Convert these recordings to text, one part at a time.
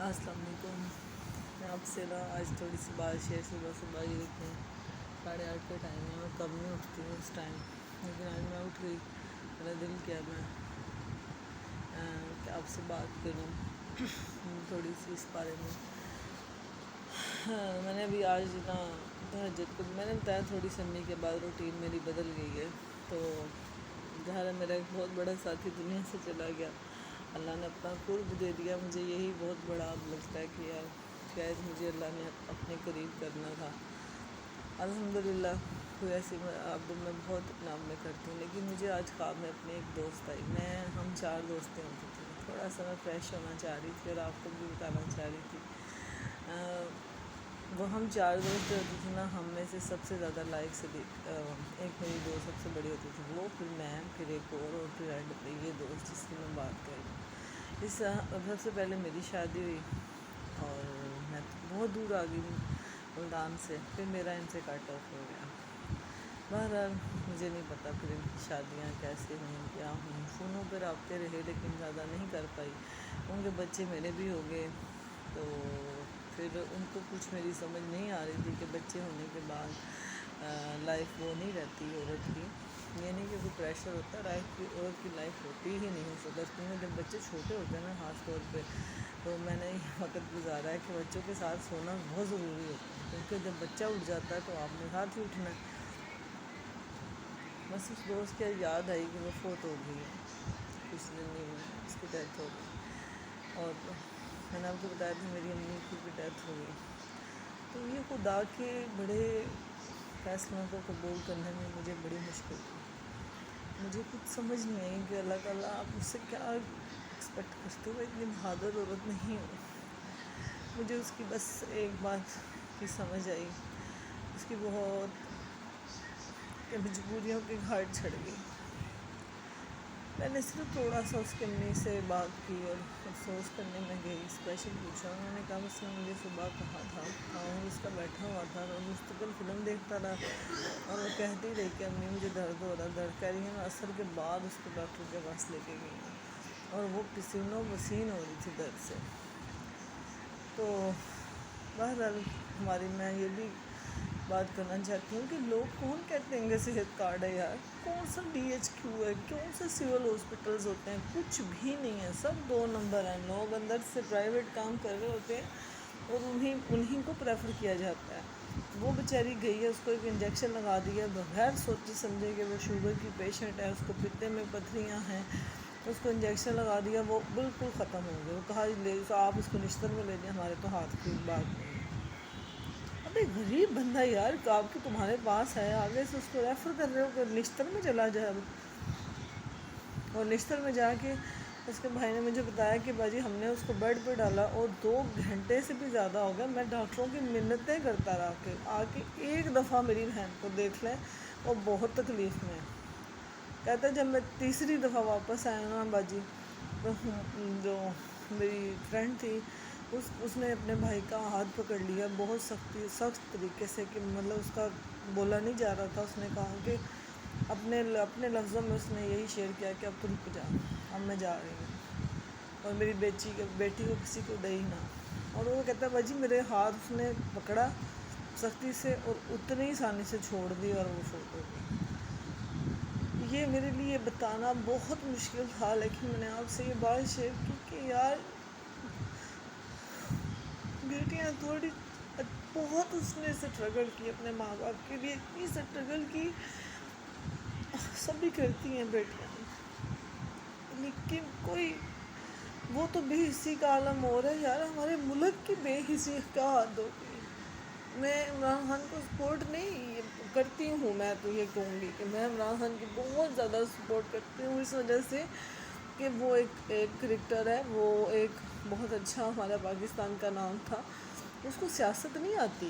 السلام علیکم. میں آپ سے آج تھوڑی سی بات صبح یہ دیکھیں 8:30 کا ٹائم ہے. میں کب نہیں اٹھتی ہوں اس ٹائم، لیکن آج میں اٹھ گئی. میرا دل کیا میں کہ آپ سے بات کروں تھوڑی سی اس بارے میں. میں نے ابھی آج تہجد کو میں نے بتایا تھوڑی سی امی کے بعد روٹین میری بدل گئی ہے. تو ظاہر ہے میرا ایک بہت بڑا ساتھی دنیا سے چلا گیا. اللہ نے اپنا قرب دے دیا. مجھے یہی بہت بڑا اب لگتا ہے کہ یار شاید مجھے اللہ نے اپنے قریب کرنا تھا. الحمدللہ کوئی ایسی اب میں بہت اپنا میں کرتی ہوں. لیکن مجھے آج خواب میں اپنی ایک دوست آئی. ہم 4 دوستیں ہوتی تھیں. تھوڑا سا میں فریش ہونا چاہ رہی تھی اور آپ کو بھی بتانا چاہ رہی تھی. وہ ہم 4 دوست جو ہوتی تھیں نا، ہم میں سے سب سے زیادہ لائق سے ایک میری دوست سب سے بڑی ہوتی تھی، وہ پھر میں، پھر ایک اور پھر اینڈ پہ یہ دوست جس کی میں بات کر رہی ہوں. سب سے پہلے میری شادی ہوئی اور میں بہت دور آ گئی ملتان سے. پھر میرا ان سے کٹ آف ہو گیا. بہرحال مجھے نہیں پتہ پھر ان کی شادیاں کیسے ہوئیں کیا ہوئیں. فونوں پہ رابطے رہے لیکن زیادہ نہیں کر پائی. ان کے بچے میرے بھی ہو گئے تو پھر ان کو کچھ میری سمجھ نہیں آ رہی تھی کہ بچے ہونے کے بعد لائف وہ نہیں رہتی عورت کی. یہ نہیں کہ کوئی پریشر ہوتا ہے، عورت کی لائف ہوتی ہی نہیں ہو سکتا. کیونکہ جب بچے چھوٹے ہوتے ہیں نا خاص طور پہ، تو میں نے یہ وقت گزارا ہے کہ بچوں کے ساتھ سونا بہت ضروری ہوتا ہے. کیونکہ جب بچہ اٹھ جاتا ہے تو آپ نے ساتھ ہی اٹھنا ہے. بس اس دوست کی یاد آئی کہ وہ فوت ہو گئی ہے کچھ دن نہیں ہوئے، اس کی ڈیتھ ہو گئی. اور میں نے آپ کو بتایا تھا میری امی کی بھی ڈیتھ ہو گئی. تو یہ خدا کے بڑے فیصلوں کو قبول کرنے میں مجھے بڑی مشکل تھی. مجھے کچھ سمجھ نہیں آئی کہ اللہ تعالیٰ آپ مجھ سے کیا ایکسپیکٹ کرتے ہو. اتنی بہادر عورت نہیں ہو. مجھے اس کی بس ایک بات کی سمجھ آئی، اس کی بہت کہ مجبوریوں کی گھاٹ چھڑ گئی. میں نے صرف تھوڑا سا اس کی امی سے بات کی اور افسوس کرنے میں گئی. اسپیشل پوچھا، انہوں نے کہا اس نے مجھے صبح کہا تھا اور اس کا بیٹھا ہوا تھا اور مستقل فلم دیکھتا رہا اور وہ کہتی رہی کہ امی مجھے درد ہو رہا. درد کہہ رہی ہے. میں عصر کے بعد اس کو ڈاکٹر کے پاس لے کے گئی اور وہ پسینہ پسین ہو رہی تھی درد سے. تو بہرحال میں یہ بھی بات کرنا چاہتی ہوں کہ لوگ کون کہتے ہیں کہ صحت کارڈ ہے یار. کون سا DHQ ہے، کون سے سول ہاسپٹلز ہوتے ہیں، کچھ بھی نہیں ہے. سب 2 نمبر ہیں. لوگ اندر سے پرائیویٹ کام کر رہے ہوتے ہیں اور انہیں کو پریفر کیا جاتا ہے. وہ بیچاری گئی ہے، اس کو ایک انجیکشن لگا دیا بغیر سوچے سمجھے کہ وہ شوگر کی پیشنٹ ہے، اس کو پتے میں پتھریاں ہیں. اس کو انجیکشن لگا دیا، وہ بالکل ختم ہو گیا. وہ کہا لے آپ اس کو نشتر میں لے لیں، ہمارے تو ہاتھ کی بات نہیں ہے. اب ایک غریب بندہ یار آپ کے تمہارے پاس ہے، آگے سے اس کو ریفر کر رہے ہو کہ نشتر میں چلا جائے. اور نشتر میں جا کے اس کے بھائی نے مجھے بتایا کہ باجی ہم نے اس کو بیڈ پہ ڈالا اور 2 گھنٹے سے بھی زیادہ ہو گیا. میں ڈاکٹروں کی منتیں کرتا رہا کہ آ کے ایک دفعہ میری بہن کو دیکھ لیں. وہ بہت تکلیف میں کہتا ہے. جب میں تیسری دفعہ واپس آیا نا باجی، تو جو میری فرینڈ تھی اس نے اپنے بھائی کا ہاتھ پکڑ لیا بہت سخت طریقے سے کہ مطلب اس کا بولا نہیں جا رہا تھا. اس نے کہا کہ اپنے لفظوں میں اس نے یہی شیئر کیا کہ اب تو رک جا، اب میں جا رہی ہوں اور میری بیٹی کو کسی کو دے ہی نہ. اور وہ کہتا ہے باجی میرے ہاتھ اس نے پکڑا سختی سے اور اتنی آسانی سے چھوڑ دی اور وہ فوت ہو گئی. یہ میرے لیے بتانا بہت مشکل تھا، لیکن میں نے آپ سے یہ بات شیئر کی کہ یار بیٹیاں تھوڑی بہت اس نے اسٹرگل کی اپنے ماں باپ کے لیے. اتنی اسٹرگل کی سبھی کرتی ہیں بیٹیاں، لیکن کوئی وہ تو بے حسی کا عالم ہو رہا ہے یار. ہمارے ملک کی بے حسی کا حد ہو گئی. میں عمران خان کو سپورٹ نہیں کرتی ہوں، میں تو یہ کہوں گی کہ میں عمران خان کی بہت زیادہ سپورٹ کرتی ہوں اس وجہ سے کہ وہ ایک کرکٹر ہے. وہ ایک بہت اچھا ہمارا پاکستان کا نام تھا. اس کو سیاست نہیں آتی،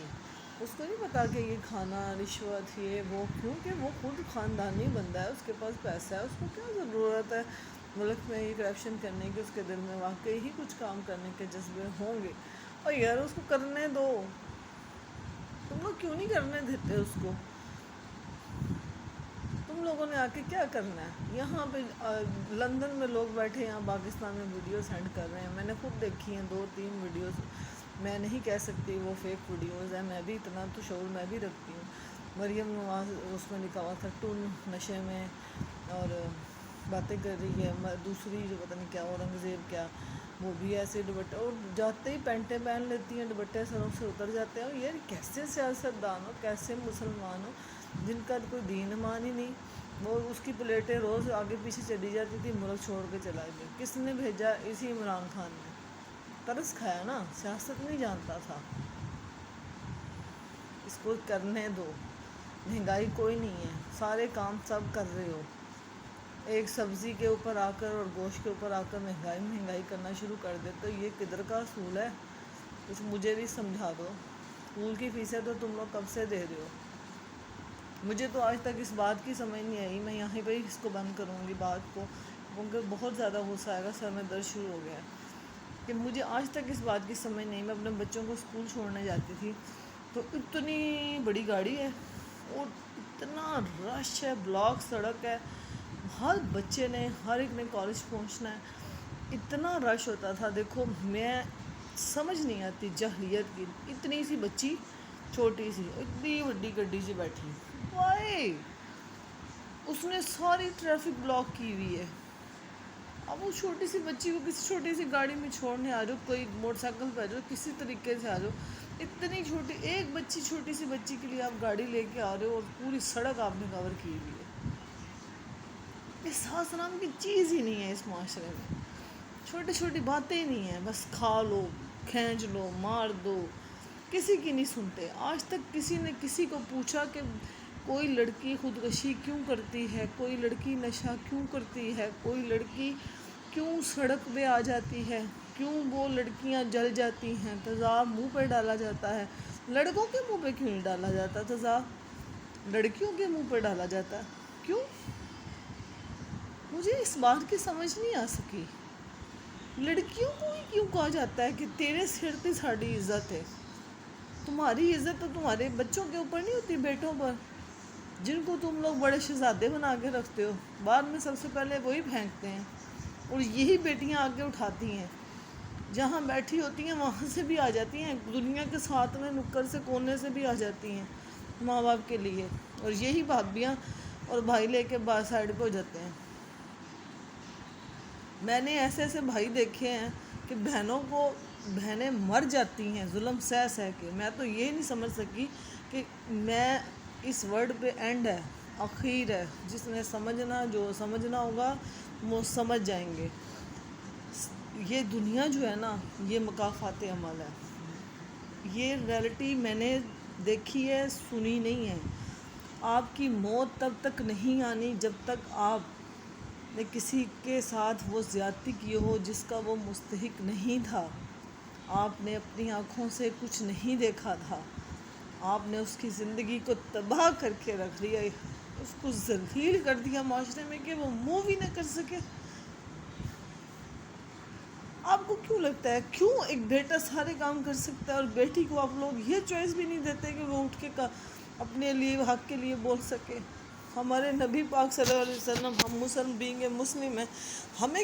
اس کو نہیں پتا کہ یہ کھانا رشوت یہ وہ، کیونکہ وہ خود خاندانی بندہ ہے، اس کے پاس پیسہ ہے. اس کو کیا ضرورت ہے ملک میں یہ کرپشن کرنے کی. اس کے دل میں واقعی ہی کچھ کام کرنے کے جذبے ہوں گے. اور یار اس کو کرنے دو. تم لوگ کیوں نہیں کرنے دیتے اس کو؟ تم تم لوگوں نے آ کے کیا کرنا ہے؟ یہاں پہ لندن میں لوگ بیٹھے ہیں پاکستان میں ویڈیو سینڈ کر رہے ہیں، میں نے خود دیکھی ہیں 2-3 ویڈیوز، میں نہیں کہہ سکتی وہ فیک ویڈیوز ہیں، میں بھی اتنا تو شعور میں بھی رکھتی ہوں۔ مریم نواز اس میں لکھا ہوا تھا ٹون نشے میں اور باتیں کر رہی ہے، دوسری جو پتہ نہیں کیا اورنگزیب کیا، وہ بھی ایسے دوپٹے، اور جاتے ہی پینٹیں پہن لیتی ہیں، دوپٹے سروں سے اتر جاتے ہیں۔ اور یہ کیسے سیاستدان ہو، کیسے مسلمان ہو جن کا کوئی دین ایمان ہی نہیں؟ وہ اس کی پلیٹیں روز آگے پیچھے چلی جاتی تھی، ملک چھوڑ کے چلا گیا، کس نے بھیجا؟ اسی عمران خان نے، ترس کھایا نا، سیاست نہیں جانتا تھا۔ اس کو کرنے دو، مہنگائی کوئی نہیں ہے، سارے کام سب کر رہے ہو، ایک سبزی کے اوپر آ کر اور گوشت کے اوپر آ کر مہنگائی کرنا شروع کر دے تو یہ کدھر کا اصول ہے؟ کچھ مجھے بھی سمجھا دو۔ اسکول کی فیسیں تو تم لوگ کب سے دے رہے ہو؟ مجھے تو آج تک اس بات کی سمجھ نہیں آئی، میں یہیں پہ ہی اس کو بند کروں گی بات کو، کیونکہ بہت زیادہ غصہ آئے گا، سر میں درد شروع ہو گیا ہے کہ مجھے آج تک اس بات کی سمجھ نہیں۔ میں اپنے بچوں کو اسکول چھوڑنے جاتی تھی تو اتنی بڑی گاڑی ہے اور اتنا رش ہے، بلاک سڑک ہے، ہر بچے نے، ہر ایک نے کالج پہنچنا ہے، اتنا رش ہوتا تھا۔ دیکھو میں سمجھ نہیں آتی جہلیت کی، اتنی سی بچی چھوٹی سی اتنی بڑی گڈی سے بیٹھی، وائی اس نے ساری ٹریفک بلاک کی ہوئی ہے۔ اب وہ چھوٹی سی بچی کو کسی چھوٹی سی گاڑی میں چھوڑنے آ جاؤ، کوئی موٹر سائیکل پہ آ جاؤ، کسی طریقے سے آ جاؤ، اتنی چھوٹی ایک بچی، چھوٹی سی بچی کے لیے آپ گاڑی لے کے آ رہے ہو اور پوری سڑک آپ نے کور کی ہوئی ہے۔ احساس نام کی چیز ہی نہیں ہے اس معاشرے میں، چھوٹی چھوٹی باتیں ہی نہیں ہیں، بس کھا لو، کھینچ لو، مار دو، کسی کی نہیں سنتے۔ آج تک کسی نے کسی کو پوچھا کہ کوئی لڑکی خودکشی کیوں کرتی ہے، کوئی لڑکی نشہ کیوں کرتی ہے، کوئی لڑکی کیوں سڑک پہ آ جاتی ہے، کیوں وہ لڑکیاں جل جاتی ہیں، تیزاب منہ پہ ڈالا جاتا ہے؟ لڑکوں کے منہ پہ کیوں نہیں ڈالا جاتا تیزاب؟ لڑکیوں کے منہ پہ ڈالا جاتا ہے، کیوں؟ مجھے اس بات کی سمجھ نہیں آ سکی۔ لڑکیوں کو ہی کیوں کہا جاتا ہے کہ تیرے سر پہ ساڑی عزت ہے؟ تمہاری عزت تو تمہارے بچوں کے اوپر نہیں ہوتی، بیٹوں پر، جن کو تم لوگ بڑے شہزادے بنا کے رکھتے ہو، بعد میں سب سے پہلے وہی پھینکتے ہیں اور یہی بیٹیاں آگے اٹھاتی ہیں، جہاں بیٹھی ہوتی ہیں وہاں سے بھی آ جاتی ہیں، دنیا کے ساتھ میں نکر سے کونے سے بھی آ جاتی ہیں ماں باپ کے لیے، اور یہی بھابیاں اور بھائی لے کے سائڈ پہ ہو جاتے ہیں۔ میں نے ایسے ایسے بھائی دیکھے ہیں کہ بہنیں مر جاتی ہیں ظلم سہ سہ کے۔ میں تو یہ نہیں سمجھ سکی کہ میں اس ورڈ پہ اینڈ ہے، اخیر ہے، جس نے سمجھنا، جو سمجھنا ہوگا وہ سمجھ جائیں گے۔ یہ دنیا جو ہے نا، یہ مکافات عمل ہے، یہ ریئلٹی میں نے دیکھی ہے، سنی نہیں ہے۔ آپ کی موت تب تک نہیں آنی جب تک آپ نے کسی کے ساتھ وہ زیادتی کی ہو جس کا وہ مستحق نہیں تھا، آپ نے اپنی آنکھوں سے کچھ نہیں دیکھا تھا، آپ نے اس کی زندگی کو تباہ کر کے رکھ دیا، اس کو ذلیل کر دیا معاشرے میں کہ وہ منہ بھی نہ کر سکے۔ آپ کو کیوں لگتا ہے، کیوں ایک بیٹا سارے کام کر سکتا ہے اور بیٹی کو آپ لوگ یہ چوائس بھی نہیں دیتے کہ وہ اٹھ کے اپنے لیے حق کے لیے بول سکے؟ ہمارے نبی پاک صلی اللہ علیہ وسلم، ہم مسلم بینگ مسلم ہیں، ہمیں